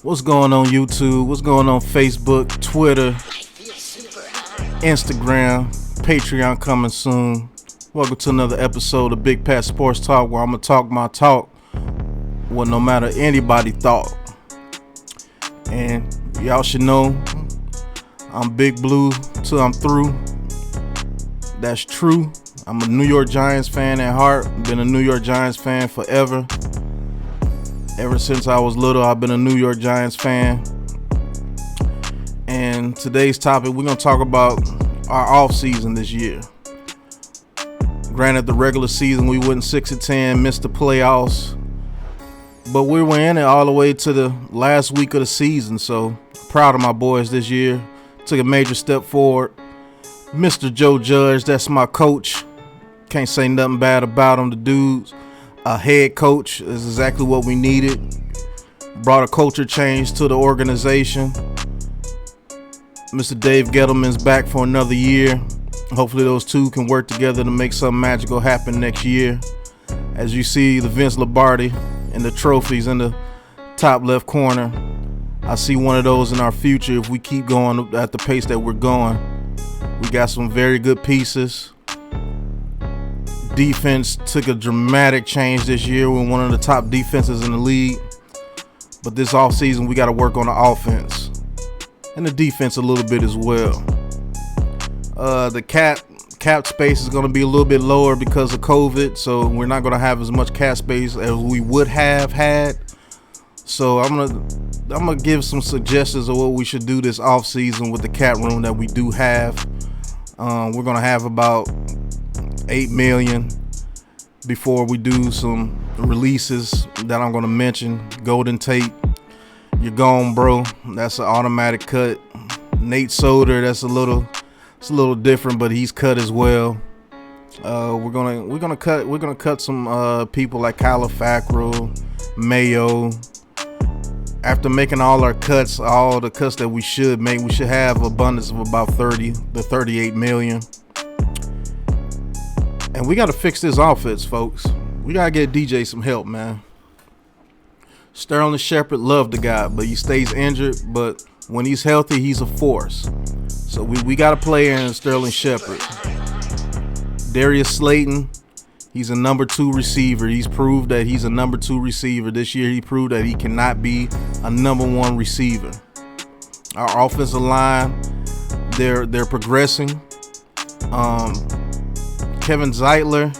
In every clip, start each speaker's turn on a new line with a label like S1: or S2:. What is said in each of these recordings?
S1: What's going on YouTube? What's going on Facebook, Twitter, Instagram, Patreon coming soon. Welcome to another episode of Big Pat Sports Talk, where I'm going to talk my talk what no matter anybody thought. And y'all should know I'm Big Blue till I'm through. That's true. I'm a New York Giants fan at heart. Been a New York Giants fan forever. Ever since I was little, I've been a New York Giants fan. And today's topic, we're going to talk about our offseason this year. Granted, the regular season, we went 6-10, missed the playoffs. But we were in it all the way to the last week of the season. So, proud of my boys this year. Took a major step forward. Mr. Joe Judge, that's my coach. Can't say nothing bad about him. The dude's a head coach is exactly what we needed. Brought a culture change to the organization. Mr. Dave Gettleman's back for another year. Hopefully those two can work together to make something magical happen next year. As you see the Vince Lombardi and the trophies in the top left corner, I see one of those in our future if we keep going at the pace that we're going. We got some very good pieces. Defense took a dramatic change this year. We're one of the top defenses in the league. But this offseason, we got to work on the offense and the defense a little bit as well. The cap space is going to be a little bit lower because of COVID, so we're not going to have as much cap space as we would have had. So I'm gonna give some suggestions of what we should do this offseason with the cap room that we do have. We're going to have about $8 million before we do some releases that I'm going to mention. Golden Tate, you're gone, bro. That's an automatic cut. Nate Solder, it's a little different, but he's cut as well. We're gonna cut some people like Kyler Fackrell, Mayo. After making all our cuts, all the cuts that we should make, we should have abundance of about 30 to 38 million. And we got to fix this offense, folks. We got to get DJ some help, man. Sterling Shepard, love the guy, but he stays injured. But when he's healthy, he's a force. So we got a player in Sterling Shepard. Darius Slayton, he's a number 2 receiver. He's proved that he's a number 2 receiver. This year he proved that he cannot be a number 1 receiver. Our offensive line, they're progressing. Kevin Zeitler,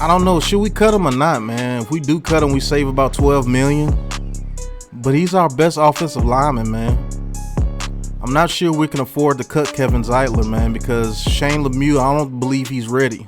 S1: I don't know, should we cut him or not, man? If we do cut him, we save about $12 million. But he's our best offensive lineman, man. I'm not sure we can afford to cut Kevin Zeitler, man, because Shane Lemieux, I don't believe he's ready.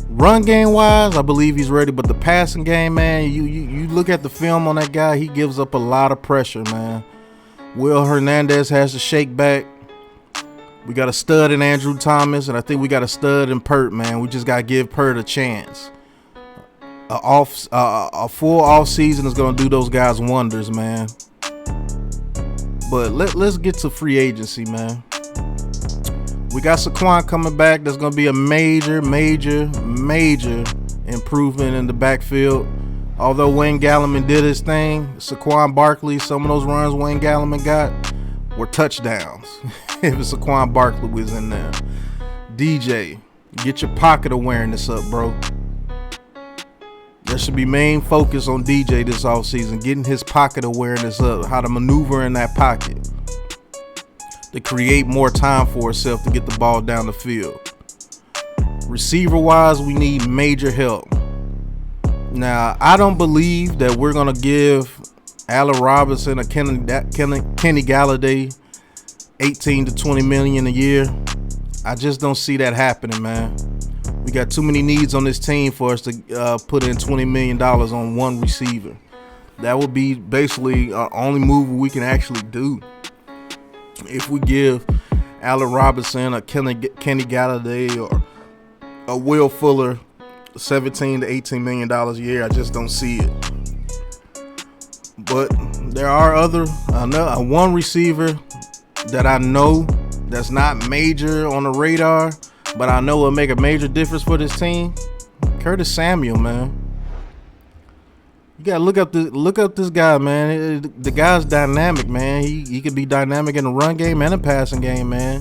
S1: Run game wise, I believe he's ready, but the passing game, man, you look at the film on that guy, he gives up a lot of pressure, man. Will Hernandez has to shake back. We got a stud in Andrew Thomas, and I think we got a stud in Pert, man. We just got to give Pert a chance. A full off season is going to do those guys wonders, man. But let's get to free agency, man. We got Saquon coming back. There's going to be a major improvement in the backfield. Although Wayne Gallman did his thing, Saquon Barkley, some of those runs Wayne Gallman got were touchdowns. If Saquon Barkley was in there. DJ, get your pocket awareness up, bro. There should be main focus on DJ this offseason, getting his pocket awareness up, how to maneuver in that pocket to create more time for himself to get the ball down the field. Receiver-wise, we need major help. Now, I don't believe that we're going to give Allen Robinson or Kenny Galladay 18 to 20 million a year. I just don't see that happening, man. We got too many needs on this team for us to put in $20 million on one receiver. That would be basically our only move we can actually do. If we give Allen Robinson or Kenny Galladay or a Will Fuller 17 to $18 million a year, I just don't see it. But there are one receiver that I know that's not major on the radar, but I know will make a major difference for this team. Curtis Samuel, man. You gotta look up this guy, man. The guy's dynamic, man. He could be dynamic in the run game and the passing game, man.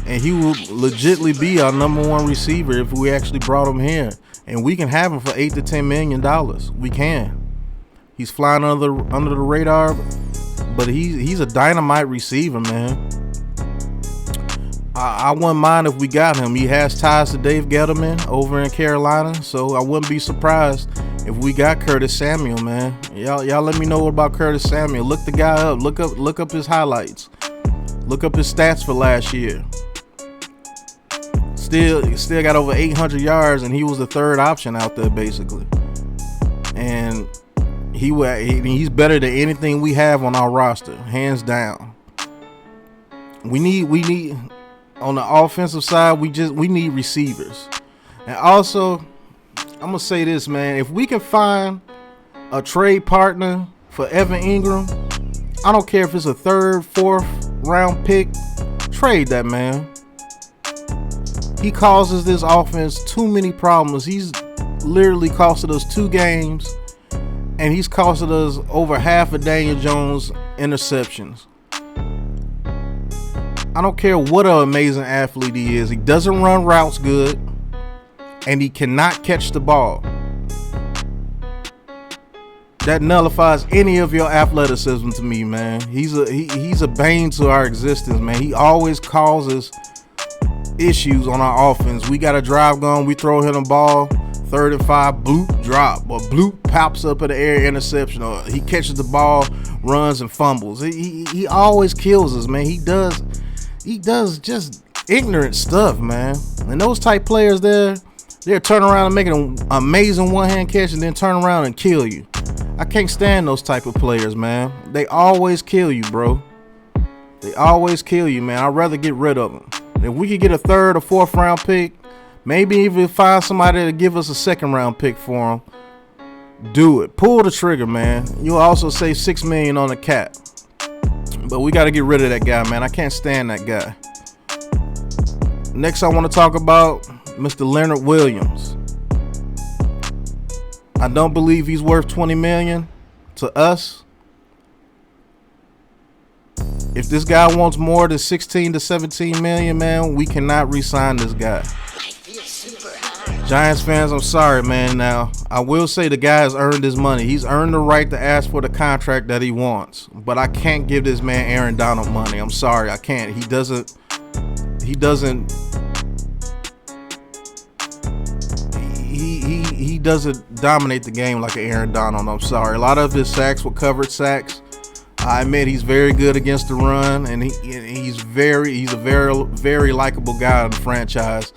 S1: And he will legitimately be our #1 receiver if we actually brought him here. And we can have him for $8 to $10 million. We can. He's flying under the radar, but he's a dynamite receiver, man. I wouldn't mind if we got him. He has ties to Dave Gettleman over in Carolina, so I wouldn't be surprised if we got Curtis Samuel, man. Y'all let me know about Curtis Samuel. Look the guy up. Look up his highlights. Look up his stats for last year. Still got over 800 yards, and he was the third option out there basically. And he's better than anything we have on our roster, hands down. We need on the offensive side, we need receivers. And also, I'm gonna say this, man. If we can find a trade partner for Evan Ingram, I don't care if it's a 3rd, 4th round pick, trade that man. He causes this offense too many problems. He's literally costed us 2 games, and he's costed us over half of Daniel Jones' interceptions. I don't care what an amazing athlete he is. He doesn't run routes good, and he cannot catch the ball. That nullifies any of your athleticism to me, man. He's a bane to our existence, man. He always causes issues on our offense. We got a drive going, we throw him the ball, 3rd and 5, bloop, drop, or bloop, pops up in the air, interception, or he catches the ball, runs and fumbles. He always kills us, man. He does just ignorant stuff, man. And those type players they'll turn around and make an amazing one-hand catch and then turn around and kill you. I can't stand those type of players, man. They always kill you, bro. They always kill you, man. I'd rather get rid of them. If we could get a 3rd or 4th round pick, maybe even find somebody to give us a 2nd round pick for him, do it. Pull the trigger, man. You'll also save $6 million on the cap. But we got to get rid of that guy, man. I can't stand that guy. Next, I want to talk about Mr. Leonard Williams. I don't believe he's worth $20 million to us. If this guy wants more than 16 to 17 million, man, we cannot re-sign this guy. Giants fans, I'm sorry, man. Now, I will say the guy has earned his money. He's earned the right to ask for the contract that he wants. But I can't give this man Aaron Donald money. I'm sorry, I can't. He doesn't dominate the game like an Aaron Donald. I'm sorry. A lot of his sacks were covered sacks. I admit he's very good against the run, and he's a very likable guy in the franchise,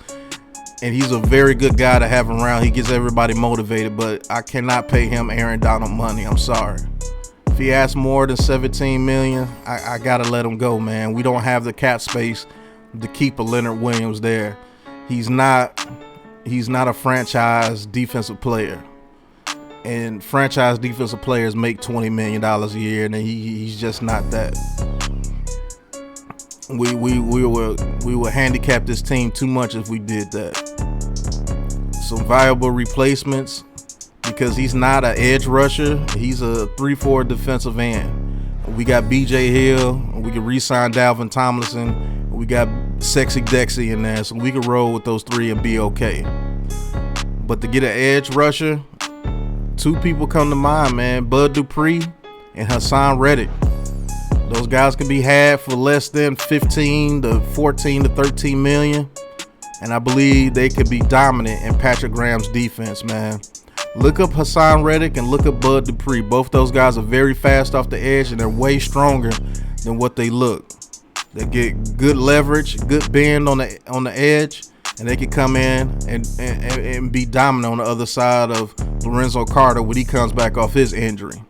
S1: and he's a very good guy to have around. He gets everybody motivated, but I cannot pay him Aaron Donald money. I'm sorry. If he asks more than 17 million, I gotta let him go, man. We don't have the cap space to keep a Leonard Williams there. He's not a franchise defensive player. And franchise defensive players make $20 million a year, and he's just not that. We would handicap this team too much if we did that. Some viable replacements, because he's not an edge rusher. He's a 3-4 defensive end. We got B.J. Hill. We can re-sign Dalvin Tomlinson. We got Sexy Dexy in there, so we can roll with those 3 and be okay. But to get an edge rusher, 2 people come to mind, man. Bud Dupree and Hassan Reddick. Those guys can be had for less than 15 to 14 to 13 million. And I believe they could be dominant in Patrick Graham's defense, man. Look up Hassan Reddick and look up Bud Dupree. Both those guys are very fast off the edge, and they're way stronger than what they look. They get good leverage, good bend on the edge, and they can come in and be dominant on the other side of Lorenzo Carter when he comes back off his injury.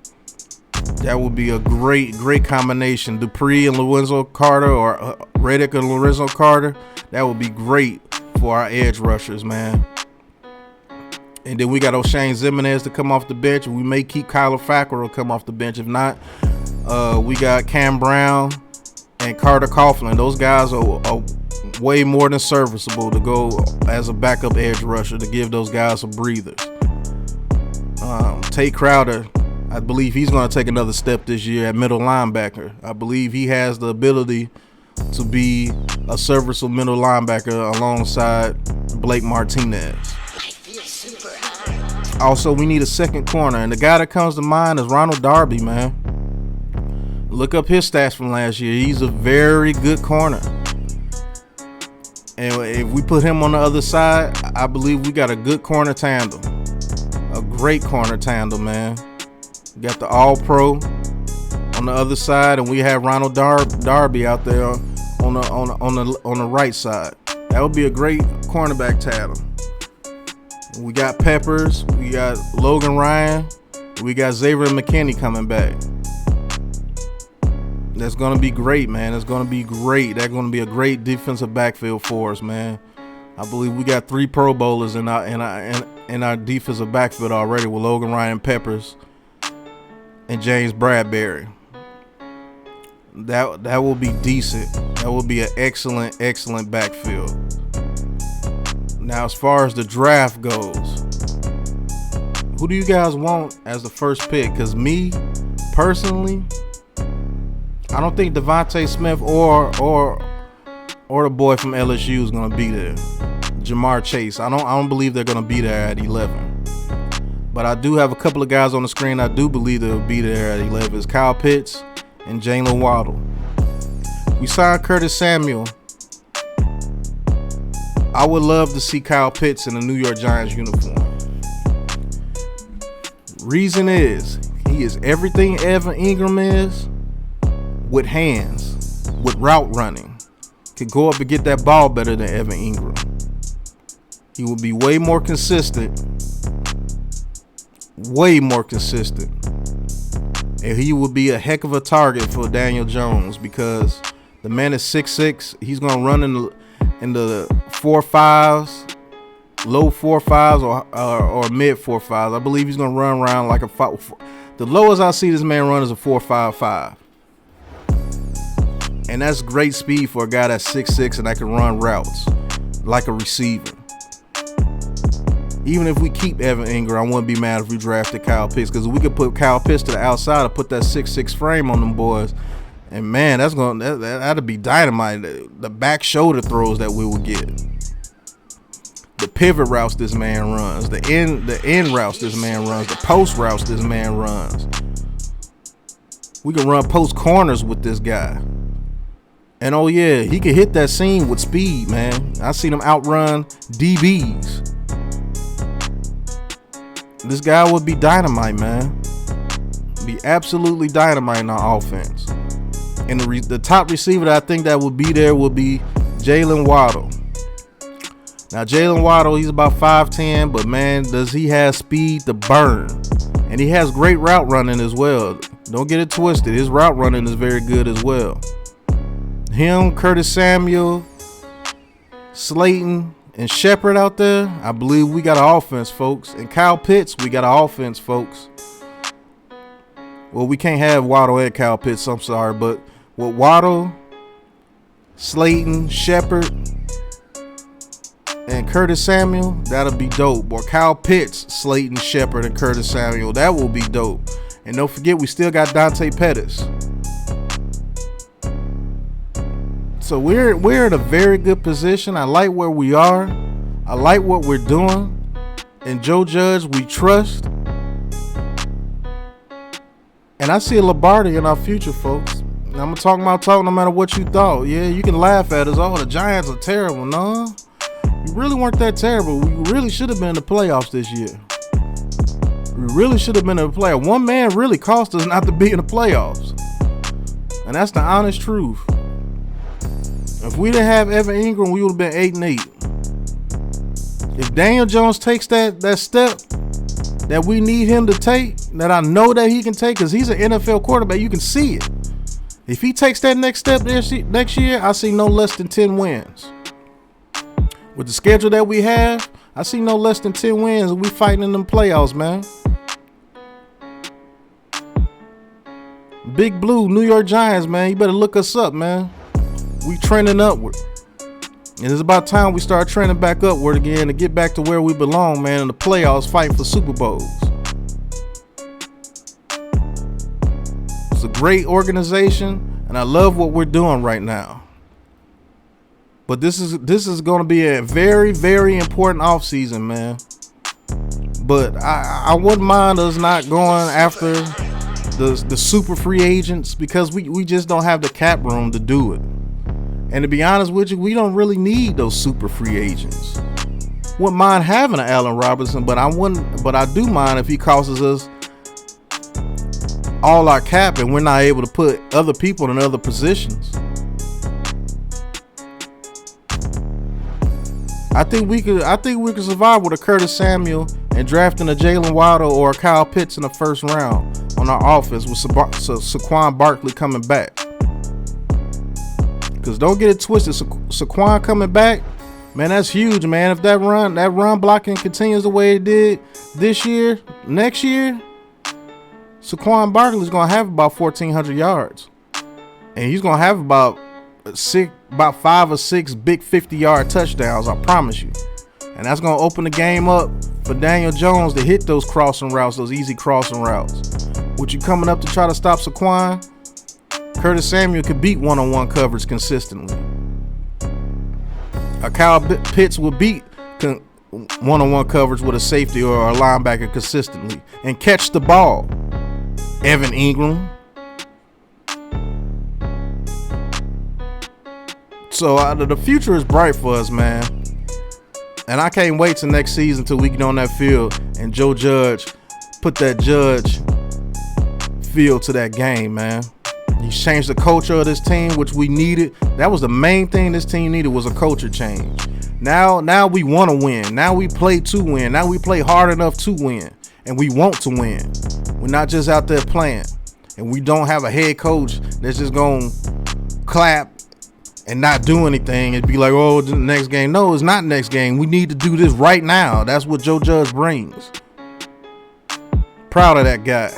S1: That would be a great combination. Dupree and Lorenzo Carter, or Reddick and Lorenzo Carter. That would be great for our edge rushers, man. And then we got O'Shane Ximenez to come off the bench. We may keep Kyler Fackrell to come off the bench. If not, we got Cam Brown and Carter Coughlin. Those guys are way more than serviceable to go as a backup edge rusher, to give those guys some breathers. Tate Crowder I believe he's going to take another step this year at middle linebacker. I believe he has the ability to be a serviceable middle linebacker alongside Blake Martinez. Also, we need a second corner, and the guy that comes to mind is Ronald Darby, man. Look up his stats from last year. He's a very good corner. And if we put him on the other side, I believe we got a good corner tandem. A great corner tandem, man. We got the All-Pro on the other side, and we have Ronald Darby out there on the right side. That would be a great cornerback tandem. We got Peppers, we got Logan Ryan, we got Xavier McKinney coming back. That's gonna be great, man. That's gonna be great. That's gonna be a great defensive backfield for us, man. I believe we got 3 Pro Bowlers in our defensive backfield already with Logan Ryan, Peppers, and James Bradbury. That will be decent. That will be an excellent backfield. Now, as far as the draft goes, who do you guys want as the first pick? Because me, personally, I don't think Devontae Smith or the boy from LSU is going to be there. Jamar Chase. I don't believe they're going to be there at 11. But I do have a couple of guys on the screen I do believe they'll be there at 11. It's Kyle Pitts and Jalen Waddle. We signed Curtis Samuel. I would love to see Kyle Pitts in a New York Giants uniform. Reason is, he is everything Evan Ingram is with hands, with route running. Could go up and get that ball better than Evan Ingram. He would be way more consistent. And he would be a heck of a target for Daniel Jones because the man is 6'6". He's going to run in the 4.5s, low 4.5s or mid 4.5s. I believe he's going to run around like a 5. The lowest I see this man run is a 4.55. And that's great speed for a guy that's 6'6" and that can run routes like a receiver. Even if we keep Evan Ingram, I wouldn't be mad if we drafted Kyle Pitts, because if we could put Kyle Pitts to the outside and put that 6'6" frame on them boys, and man, that'd be dynamite. The back shoulder throws that we would get, the pivot routes this man runs, the end routes this man runs, the post routes this man runs. We can run post corners with this guy. And oh yeah, he can hit that seam with speed, man. I seen him outrun DBs. This guy would be dynamite, man. Be absolutely dynamite in our offense. And the top receiver that I think that would be there would be Jalen Waddle. Now, Jalen Waddle, he's about 5'10", but man, does he have speed to burn. And he has great route running as well. Don't get it twisted. His route running is very good as well. Him, Curtis Samuel, Slayton, and Shepard out there, I believe we got an offense, folks. And Kyle Pitts, we got an offense, folks. Well, we can't have Waddle and Kyle Pitts, I'm sorry. But with Waddle, Slayton, Shepard, and Curtis Samuel, that'll be dope. Or Kyle Pitts, Slayton, Shepard, and Curtis Samuel, that will be dope. And don't forget, we still got Dante Pettis. So we're in a very good position. I like where we are. I like what we're doing. And Joe Judge, we trust. And I see a Lombardi in our future, folks. And I'm talking about talk no matter what you thought. Yeah, you can laugh at us. Oh, the Giants are terrible. No, we really weren't that terrible. We really should have been in the playoffs this year. We really should have been in the playoffs. One man really cost us not to be in the playoffs. And that's the honest truth. If we didn't have Evan Ingram, we would have been 8-8. If Daniel Jones takes that step that we need him to take, that I know that he can take, because he's an NFL quarterback, you can see it. If he takes that next step next year, I see no less than 10 wins. With the schedule that we have, I see no less than 10 wins, and we fighting in them playoffs, man. Big Blue, New York Giants, man, you better look us up, man. We trending upward. And it's about time we start trending back upward again to get back to where we belong, man, in the playoffs, fighting for Super Bowls. It's a great organization, and I love what we're doing right now. But this is going to be a very, very important offseason, man. But I wouldn't mind us not going after the super free agents, because we just don't have the cap room to do it. And to be honest with you, we don't really need those super free agents. Wouldn't mind having an Allen Robinson, but I do mind if he costs us all our cap and we're not able to put other people in other positions. I think we could survive with a Curtis Samuel and drafting a Jalen Waddle or a Kyle Pitts in the first round on our offense with Saquon Barkley coming back. Because don't get it twisted, Saquon coming back, man, that's huge, man. If that run blocking continues the way it did this year, next year, Saquon Barkley is going to have about 1,400 yards. And he's going to have about 5 or 6 big 50-yard touchdowns, I promise you. And that's going to open the game up for Daniel Jones to hit those crossing routes, those easy crossing routes. With you coming up to try to stop Saquon, Curtis Samuel could beat one-on-one coverage consistently. Kyle Pitts will beat one-on-one coverage with a safety or a linebacker consistently and catch the ball. Evan Ingram. So the future is bright for us, man. And I can't wait till next season till we get on that field and Joe Judge put that Judge feel to that game, man. He's changed the culture of this team, which we needed. That was the main thing this team needed, was a culture change. Now we want to win. Now we play to win. Now we play hard enough to win. And we want to win. We're not just out there playing. And we don't have a head coach that's just going to clap and not do anything and be like, oh, the next game. No, it's not next game. We need to do this right now. That's what Joe Judge brings. Proud of that guy.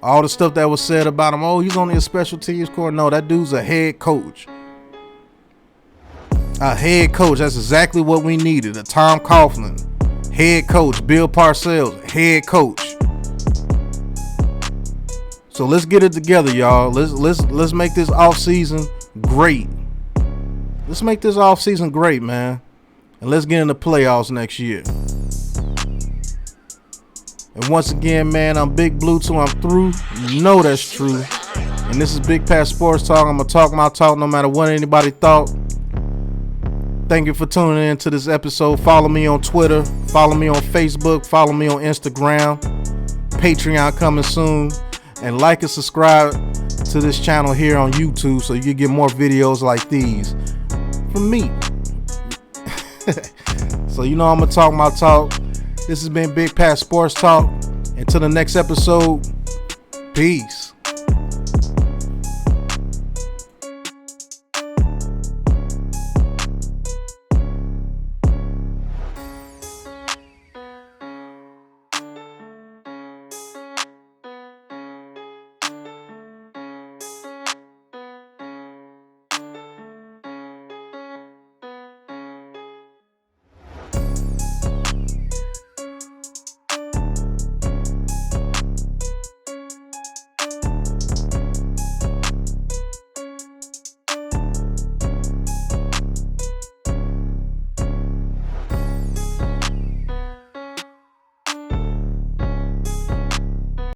S1: All the stuff that was said about him, oh, he's only a special teams coordinator. No, that dude's a head coach. A head coach. That's exactly what we needed. A Tom Coughlin, head coach. Bill Parcells, head coach. So let's get it together, y'all. Let's make this offseason great. Let's make this offseason great, man. And let's get in the playoffs next year. And once again, man, I'm Big Blue till I'm through. You know that's true. And this is Big Pat Sports Talk. I'm going to talk my talk no matter what anybody thought. Thank you for tuning in to this episode. Follow me on Twitter. Follow me on Facebook. Follow me on Instagram. Patreon coming soon. And like and subscribe to this channel here on YouTube so you can get more videos like these from me. So you know I'm going to talk my talk. This has been Big Pat Sports Talk. Until the next episode, peace.